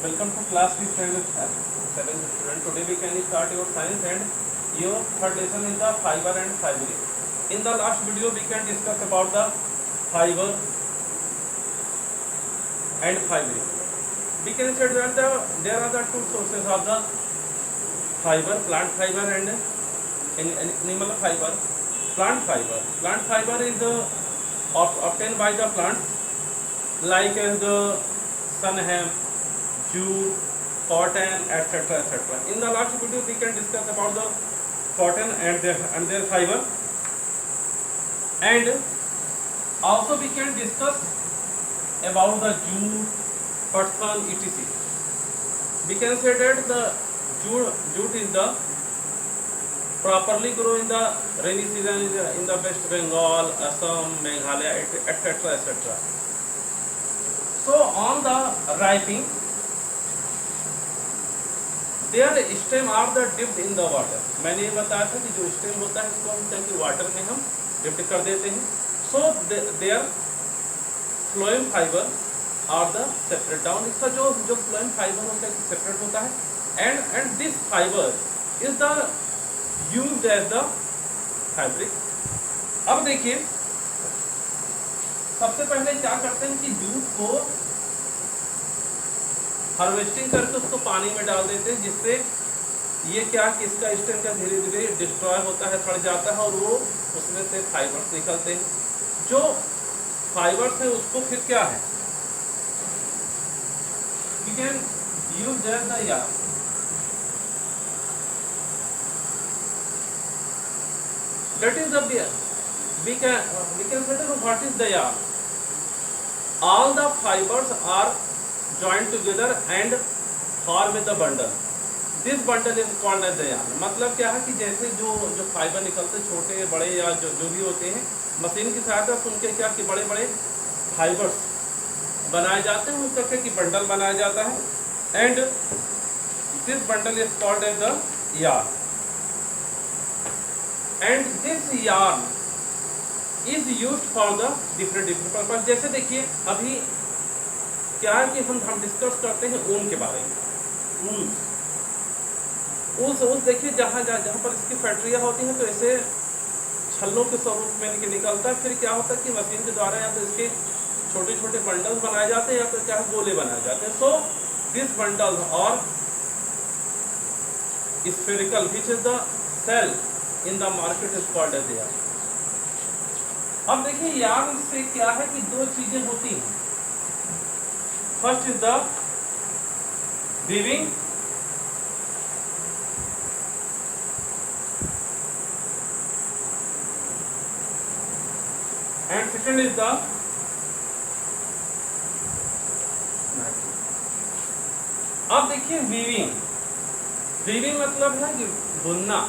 Welcome to class with 7th student. Today we can start your science and your third lesson is the fiber and fibril. In the last video we can discuss about the fiber and fibril. We can say that there are the two sources of the fiber, plant fiber and animal fiber. Plant fiber is obtained by the plants like the sunham, jute, cotton, etc. etc. In the last video, we can discuss about the cotton and their fiber, and also we can discuss about the jute, putsan, etc. We can say that the jute is the properly grow in the rainy season in the West Bengal, Assam, Meghalaya, etc. etc. So on the ripening, their stem are the dipped in the water. मैंने ये बताया था कि जो stem होता है इसको हम क्या वाटर में हम डिप्ट कर देते हैं. So their phloem fiber are the separate down. इसका जो phloem fiber होता है सेपरेट होता है and this fiber is the used as the fabric. अब देखिए सबसे पहले क्या करते हैं कि जूट को हार्वेस्टिंग करके उसको पानी में डाल देते हैं, जिससे ये क्या कि इसका स्टेम का धीरे धीरे डिस्ट्रॉय होता है, सड़ जाता है और वो उसमें से फाइबर्स निकलते हैं. जो फाइबर्स है उसको फिर क्या है we can use that the yarn. That is the we can say that what is the yarn. All the fibers are joined together and form the bundle. This bundle is called as the yarn. मतलब क्या है कि जैसे जो fibre निकलते छोटे बड़े या जो भी होते हैं मशीन की सहायता से उनके क्या कि बड़े बड़े फाइबर्स बनाए जाते हैं, उनका क्या कि बंडल बनाया जाता है and this bundle is called as the yarn. And this yarn is used for the different purpose. जैसे देखिए अभी क्या है कि हम डिस्कस करते हैं ऊन के बारे में. ऊन देखिए जहाँ पर इसकी फैक्ट्रियाँ होती हैं तो ऐसे छल्लों के स्वरूप में निकलता है. फिर क्या होता है कि मशीन के द्वारा या तो इसके छोटे छोटे बंडल्स बनाए जाते हैं या तो क्या है गोले बनाए जाते हैं. सो दिस बंडल और spherical which is the sell in the market is called as yarn. अब देखिए yarn से क्या है कि दो चीजें होती हैं. First is the weaving and second is the अब देखिए weaving मतलब है कि बुनना.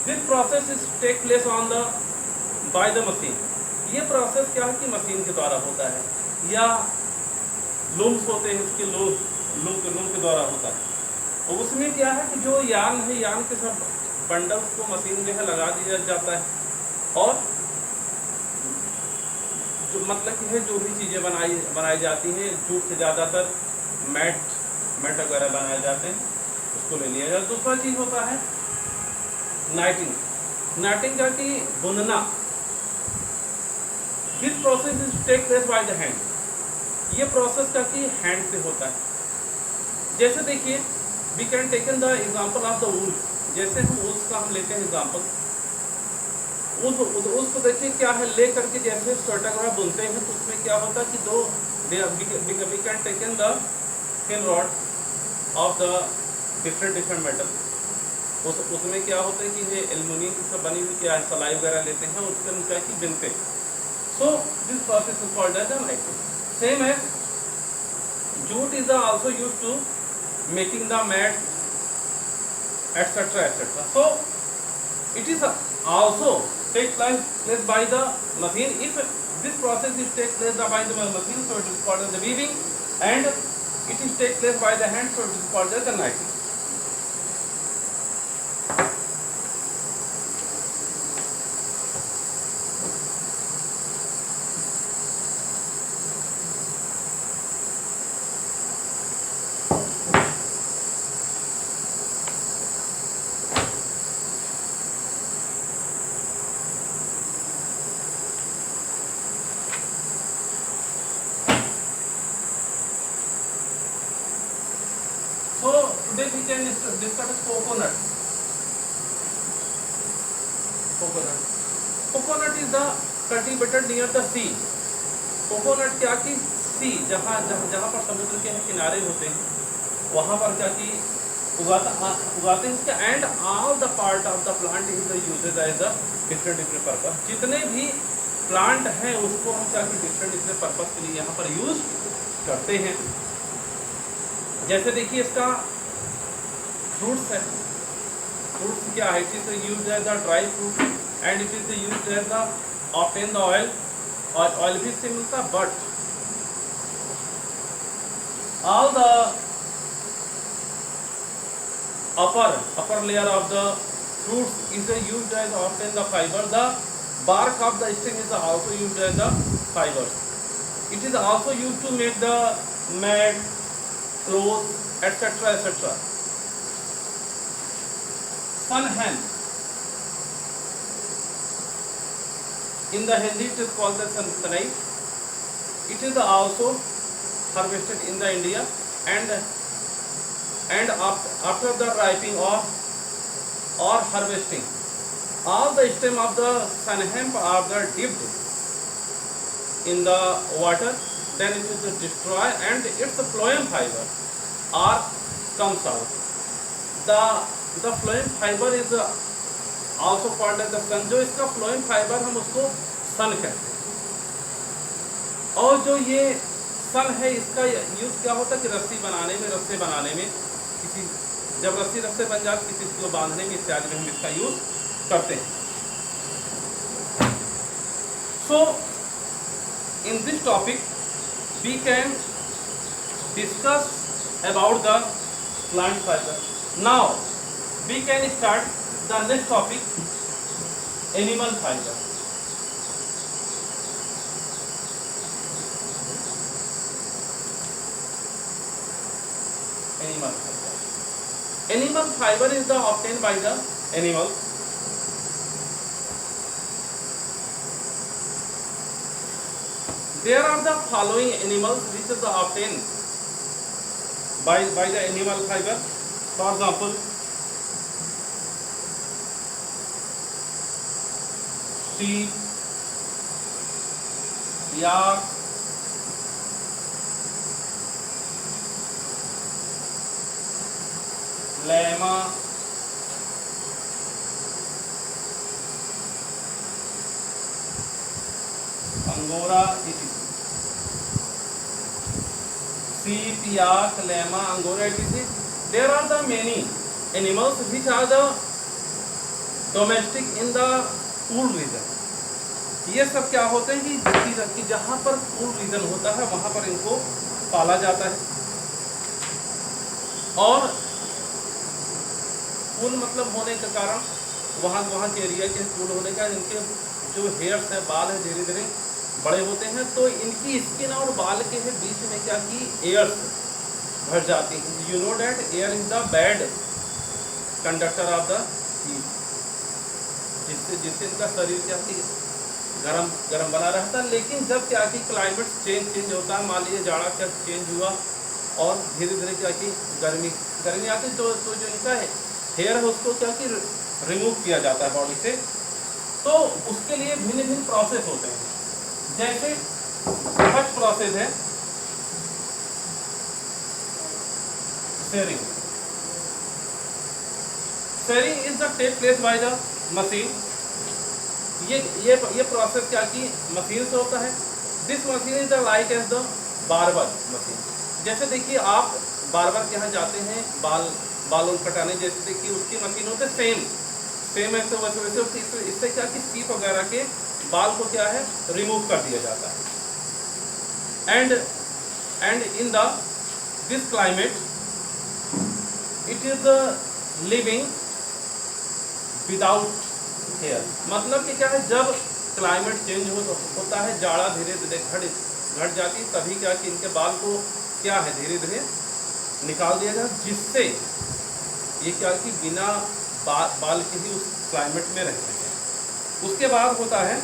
This process is take place on the by the machine. ये प्रोसेस क्या है कि मशीन के द्वारा होता है या लूम्स होते हैं उसके लूम के द्वारा होता है. और उसमें क्या है कि जो यार्न है यार्न के सब बंडल्स को मशीन जो है लगा दिया जाता है और जो मतलब कि है जो भी चीज़ें बनाई जाती हैं जूट से ज़्यादातर मैट वगैरह बनाए जाते हैं उसको ले लिया जाता है. दूसरा चीज़ होता है नाइटिंग का कि बुनना. This process is take place by the hand. ये प्रोसेस का कि हैंड से होता है. जैसे देखिए we can taken the example of the wool. जैसे हम ऊस का हम लेते हैं एग्जांपल. ऊस को देखिए क्या है ले करके जैसे स्वेटर वगैरह बुनते हैं तो उसमें क्या होता है कि दो we can taken the thin rod of the different metal. उसमें क्या होता है कि ये एल्युमिनियम की सब बनी हुई क्या है सलाई वगैरह लेते हैं उससे हम क्या कि बिनते हैं. So this process is called as the knitting. Same as jute is also used to making the mat etcetera etcetera. So it is also take place by the machine. If this process is take place by the machine so it is called as the weaving and it is take place by the hand so it is called as the knitting. Today we can discuss coconut. Coconut is the cultivated near the sea. Coconut क्या कि सी जहाँ पर समुद्र के किनारे होते हैं वहाँ पर क्या कि उगाते हैं इसके। And all the part of the plant is uses as the different purpose. जितने भी प्लांट हैं उसको हम क्या कि डिफरेंट पर्पस के लिए यहाँ पर यूज करते हैं। जैसे देखिए इसका फ्रूट्स है, फ्रूट्स क्या है, it is used as the dry fruit and it is used as the obtain the oil, और ऑयल भी इससे मिलता। But all the upper layer of the fruits is used as often the fiber. The bark of the stem is also used as the fibers. It is also used to make the mat, clothes, etc. etc. Sun hemp. In the Hindi it is called the sunlight. It is also harvested in the India and after the ripening or harvesting, all the stem of the sun hemp are dipped in the water, then it is destroyed and its phloem fiber are comes out. The phloem fiber is also called as the sun. जो इसका phloem fiber हम उसको सन कहते हैं। और जो ये सन है इसका यूज क्या होता है कि रस्सी बनाने में, रस्से बनाने में, किसी जब रस्से बन जाती किसी को बांधने में इत्यादि में हम इसका यूज करते हैं। So in this topic we can discuss about the plant fibre. Now we can start the next topic, animal fibre. Animal fiber is the obtained by the animal. There are the following animals which is obtained by the animal fiber. For example, sheep, yak, llama, angora, sheep, yak, llama, angora, etc. There are the many animals which are the domestic in the cool region. ये सब क्या होते हैं कि जहाँ पर cool region होता है वहाँ पर इनको पाला जाता है। और कूल मतलब होने के कारण वहाँ के एरिया के कूल होने का इनके जो हेयर्स है, बाल है, धीरे धीरे बड़े होते हैं तो इनकी स्किन और बाल के बीच में क्या कि एयर्स भर जाती हैं। You know that air is the bad conductor of the heat, जिससे इनका शरीर क्या कि गरम बना रहता है। लेकिन जब क्या कि क्लाइमेट चेंज होता है, मान लीजिए जाड़ा क्या चेंज हुआ और धीरे धीरे क्या कि गर्मी आती तो जो इनका है हेयर है उसको क्या कि रिमूव किया जाता है बॉडी से। तो उसके लिए भिन्न भिन्न प्रोसेस होते हैं। जैसे फर्स्ट प्रोसेस है shearing. Shearing is the take place by the machine. ये प्रोसेस क्या कि मशीन से होता है। This machine is the like as the barber machine. जैसे देखिए आप बार्बर के यहाँ जाते हैं बाल कटाने, जैसे देखिए उसकी मशीन होते सेम ऐसे वैसे इससे क्या कि सीप वगैरह के बाल को क्या है रिमूव कर दिया जाता है। And in the this climate it is living without hair. मतलब कि क्या है जब क्लाइमेट चेंज होता है, जाड़ा धीरे धीरे घट जाती, तभी क्या कि इनके बाल को क्या है धीरे धीरे निकाल दिया जाए, जिससे ये क्या कि बिना बाल के ही उस क्लाइमेट में रहते हैं। उसके बाद होता है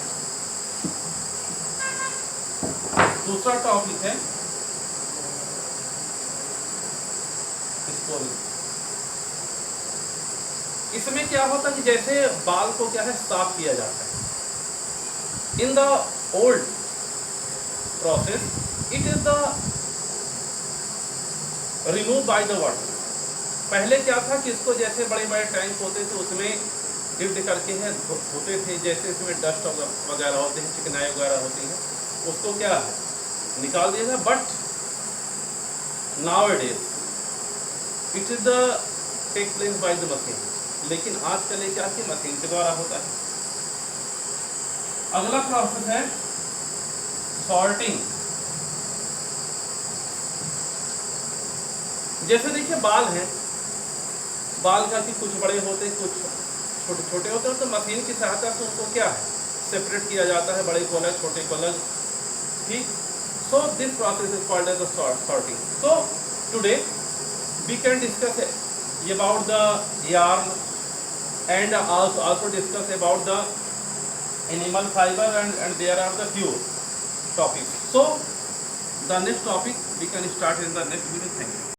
दूसरा टॉपिक है इसमें क्या होता है कि जैसे बाल को क्या है साफ किया जाता है। In the old process it is the remove by the water. पहले क्या था कि इसको जैसे बड़े बड़े टैंक होते थे उसमें डिप्ट करके है धोते थे, जैसे इसमें डस्ट वगैरह होते हैं, चिकनाई वगैरह होती है, उसको क्या है निकाल दिया था। But now it is the take place by the machine. लेकिन आजकल ये क्या कि मशीन के द्वारा होता है। अगला प्रोसेस है सॉर्टिंग। जैसे देखिए बाल हैं, बाल का कि कुछ बड़े होते हैं कुछ छोटे छोटे होते हैं, तो मशीन की सहायता से उनको क्या है सेपरेट किया जाता है, बड़े को अलग छोटे को अलग, ठीक। So this process is called as the sorting. So today we can discuss about the yarn and also discuss about the animal fiber and there are the few topics. So the next topic we can start in the next video. Thank you.